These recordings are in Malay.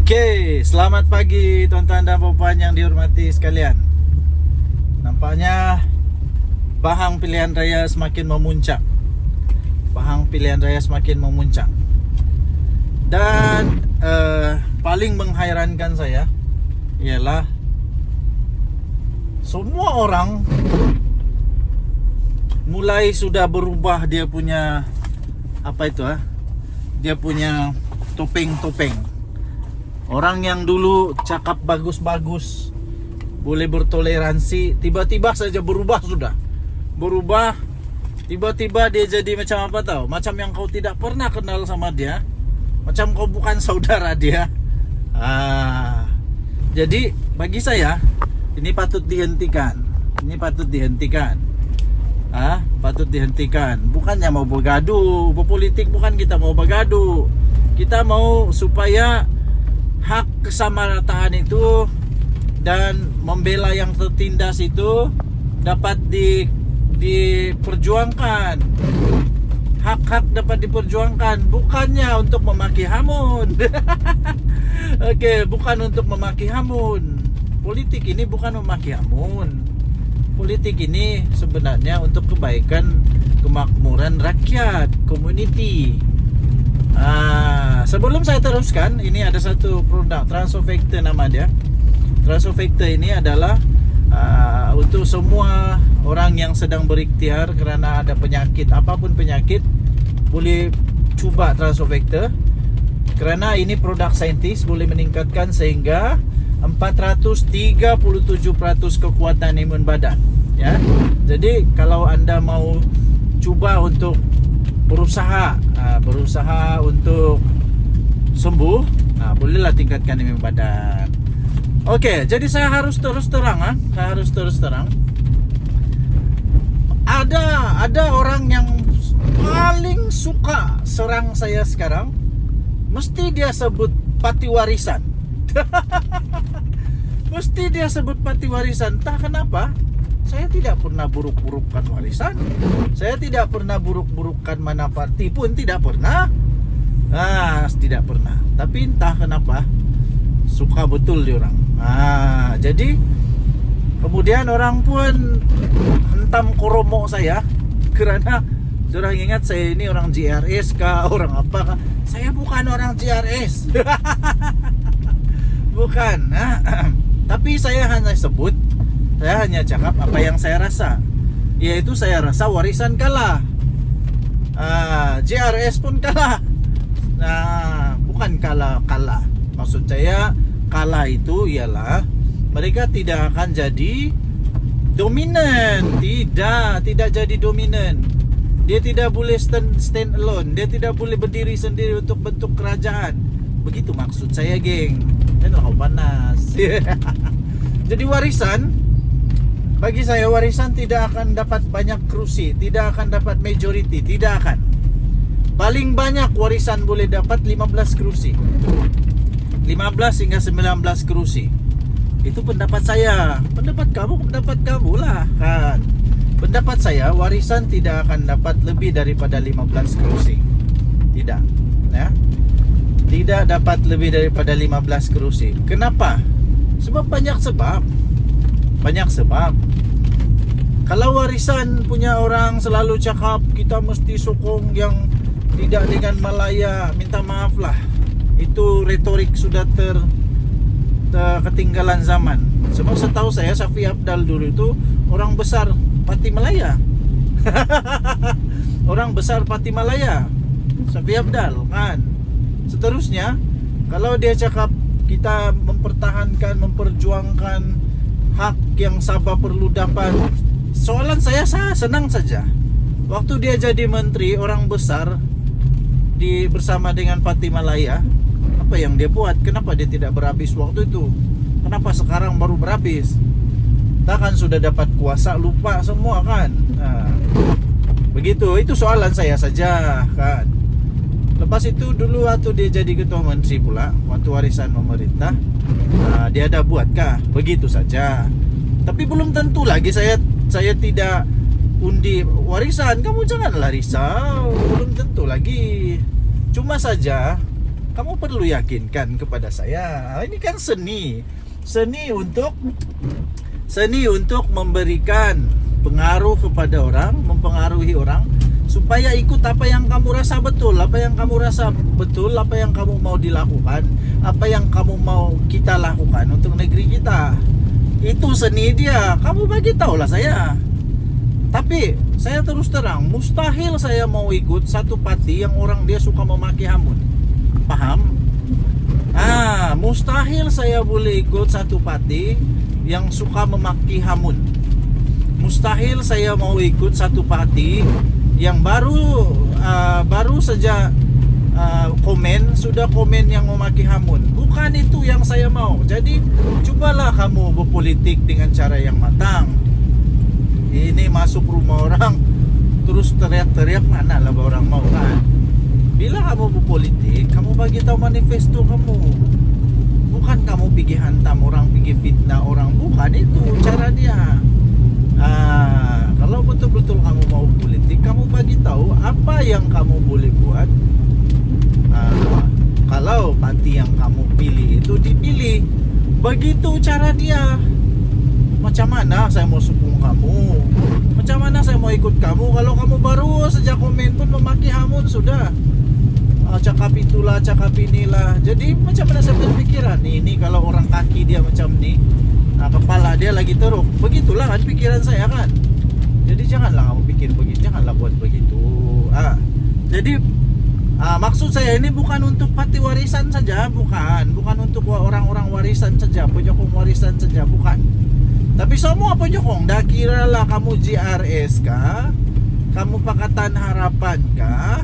Oke, selamat pagi tuan-tuan dan puan yang dihormati sekalian. Nampaknya bahang pilihan raya semakin memuncak. Dan paling menghairankan saya ialah semua orang mulai sudah berubah dia punya dia punya topeng-topeng. Orang yang dulu cakap bagus-bagus, boleh bertoleransi, tiba-tiba saja berubah sudah. Berubah, tiba-tiba dia jadi macam apa tahu? Macam yang kau tidak pernah kenal sama dia. Macam kau bukan saudara dia. Jadi bagi saya ini patut dihentikan. Patut dihentikan. Bukannya mau bergaduh, berpolitik bukan kita mau bergaduh. Kita mau supaya hak kesamarataan itu dan membela yang tertindas itu dapat diperjuangkan. Hak-hak dapat diperjuangkan, bukannya untuk memaki hamun. Oke, bukan untuk memaki hamun. Politik ini bukan memaki hamun. Politik ini sebenarnya untuk kebaikan, kemakmuran rakyat, community. Sebelum saya teruskan, ini ada satu produk Transofactor nama dia. Transofactor ini adalah untuk semua orang yang sedang berikhtiar kerana ada penyakit, apapun penyakit, boleh cuba Transofactor. Kerana ini produk saintis, boleh meningkatkan sehingga 437% kekuatan imun badan, ya. Jadi kalau anda mau cuba untuk berusaha untuk sembuh, bolehlah tingkatkan imun badan. Oke, jadi saya harus terus terang. Ada orang yang paling suka serang saya sekarang. Mesti dia sebut parti warisan. Entah kenapa. Saya tidak pernah buruk-burukkan warisan. Saya tidak pernah buruk-burukkan mana parti pun, tidak pernah. Tidak pernah. Tapi entah kenapa suka betul diorang. Jadi kemudian orang pun hentam koromo saya kerana diorang ingat saya ini orang JRS kah, orang apa kah. Saya bukan orang JRS. Bukan. Tapi saya hanya cakap apa yang saya rasa. Yaitu saya rasa warisan kalah, JRS pun kalah. Bukan kalah. Maksud saya kalah itu ialah mereka tidak akan jadi dominan. Tidak jadi dominan. Dia tidak boleh stand alone. Dia tidak boleh berdiri sendiri untuk bentuk kerajaan. Begitu maksud saya, geng. Dan kau panas. Jadi bagi saya warisan tidak akan dapat banyak kerusi, tidak akan dapat majority, tidak akan. Paling banyak warisan boleh dapat 15 kerusi. 15 hingga 19 kerusi. Itu pendapat saya. Pendapat kamu lah kan. Pendapat saya warisan tidak akan dapat lebih daripada 15 kerusi. Tidak, ya. Tidak dapat lebih daripada 15 kerusi. Kenapa? Sebab banyak sebab. Kalau warisan punya orang selalu cakap kita mesti sokong yang tidak dengan Malaya, minta maaf lah. Itu retorik sudah ketinggalan zaman. Sebab setahu saya Safi Abdal dulu itu orang besar Parti Malaya. Orang besar Parti Malaya, Safi Abdal kan. Seterusnya, kalau dia cakap kita memperjuangkan hak yang Sabah perlu dapat, soalan saya senang saja. Waktu dia jadi menteri, orang besar bersama dengan Parti Malaya, apa yang dia buat? Kenapa dia tidak berhabis waktu itu? Kenapa sekarang baru berhabis? Takkan sudah dapat kuasa, lupa semua kan? Begitu, itu soalan saya saja kan. Lepas itu dulu waktu dia jadi ketua menteri pula, waktu warisan pemerintah, dia ada buatkah? Begitu saja. Tapi belum tentu lagi saya tidak undi warisan. Kamu janganlah risau, belum tentu lagi. Cuma saja Kamu perlu yakinkan kepada saya. Ini kan seni. Seni untuk memberikan pengaruh kepada orang, mempengaruhi orang supaya ikut apa yang kamu rasa betul, apa yang kamu mau dilakukan, apa yang kamu mau kita lakukan untuk negeri kita. Itu seni dia. Kamu bagi tahulah saya. Tapi saya terus terang, mustahil saya mau ikut satu parti yang orang dia suka memaki hamun. Paham? Mustahil saya boleh ikut satu parti yang suka memaki hamun. Mustahil saya mau ikut satu parti yang baru saja sudah komen yang memaki hamun. Bukan itu yang saya mau. Jadi cobalah kamu berpolitik dengan cara yang matang. Ini masuk rumah orang terus teriak-teriak, mana lah orang mau kan. Bila kamu berpolitik, kamu bagi tahu manifesto kamu. Bukan kamu pergi hantam orang, pergi fitnah orang. Bukan itu cara dia. Kalau betul-betul kamu mau politik, kamu bagi tahu apa yang kamu boleh buat. Kalau parti yang kamu pilih itu dipilih, begitu cara dia. Macam mana saya mau sokong kamu? Macam mana saya mau ikut kamu kalau kamu baru sejak komen pun memaki hamun sudah. Cakap itulah, cakap inilah. Jadi macam mana saya berpikiran ini kalau orang kaki dia macam ni, kepala dia lagi teruk. Begitulah kan pikiran saya kan. Jadi janganlah kamu pikir begitu, janganlah buat begitu. Jadi maksud saya ini bukan untuk parti warisan saja, bukan untuk orang-orang warisan saja, penyokong warisan saja, bukan. Tapi semua penyokong, dah kira lah kamu JRS kah, kamu Pakatan Harapan kah,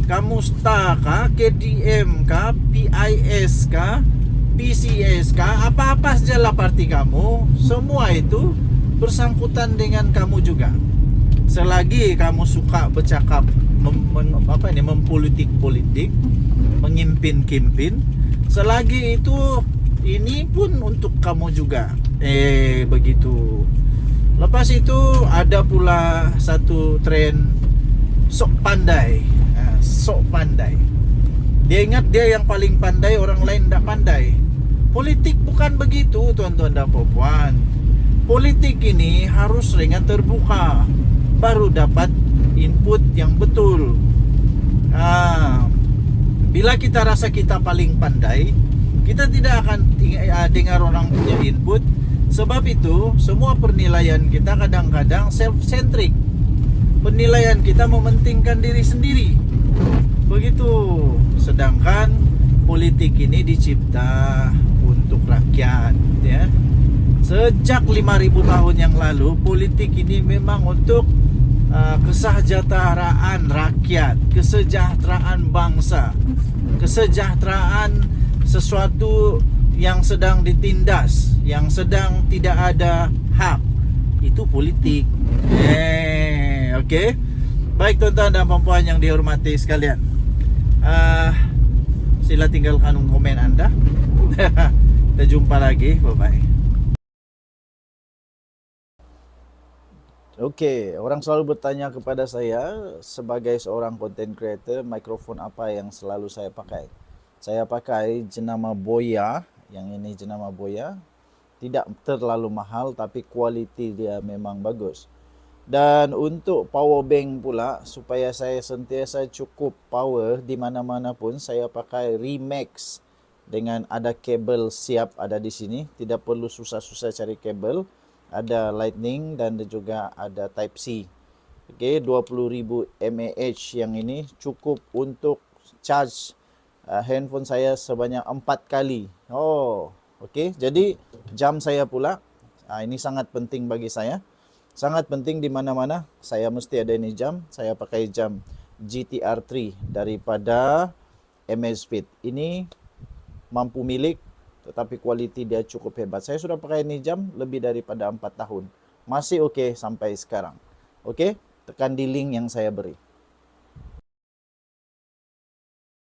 kamu STA kah, KDM kah, PIS kah, PCS kah, apa-apa sajalah parti kamu, semua itu bersangkutan dengan kamu juga. Selagi kamu suka bercakap mempolitik-politik, mengimpin-kimpin, selagi itu ini pun untuk kamu juga. Begitu. Lepas itu ada pula satu tren sok pandai. Sok pandai. Dia ingat dia yang paling pandai, orang lain tak pandai. Politik bukan begitu, tuan-tuan dan puan. Politik ini harus ringan terbuka, baru dapat input yang betul. Bila kita rasa kita paling pandai, kita tidak akan dengar orang punya input. Sebab itu semua penilaian kita kadang-kadang self-centric. Penilaian kita mementingkan diri sendiri. Begitu. Sedangkan politik ini dicipta untuk rakyat, ya. Sejak 5.000 tahun yang lalu, politik ini memang untuk kesejahteraan rakyat, kesejahteraan bangsa, kesejahteraan sesuatu yang sedang ditindas, yang sedang tidak ada hak. Itu politik. Okey. Baik tuan-tuan dan puan-puan yang dihormati sekalian. Sila tinggalkan komen anda. Kita jumpa lagi. Bye-bye. Okey, orang selalu bertanya kepada saya sebagai seorang content creator, mikrofon apa yang selalu saya pakai. Saya pakai jenama Boya. Yang ini jenama Boya. Tidak terlalu mahal tapi kualiti dia memang bagus. Dan untuk power bank pula, supaya saya sentiasa cukup power di mana-mana pun, saya pakai Remax dengan ada kabel siap ada di sini. Tidak perlu susah-susah cari kabel. Ada lightning dan juga ada type C. Okey, 20,000 mAh yang ini cukup untuk charge handphone saya sebanyak 4 kali. Okey. Jadi jam saya pula, ini sangat penting bagi saya. Sangat penting di mana-mana saya mesti ada ini jam. Saya pakai jam GTR 3 daripada Amazfit. Ini mampu milik tetapi kualiti dia cukup hebat. Saya sudah pakai ini jam lebih daripada 4 tahun. Masih okey sampai sekarang. Okey? Tekan di link yang saya beri.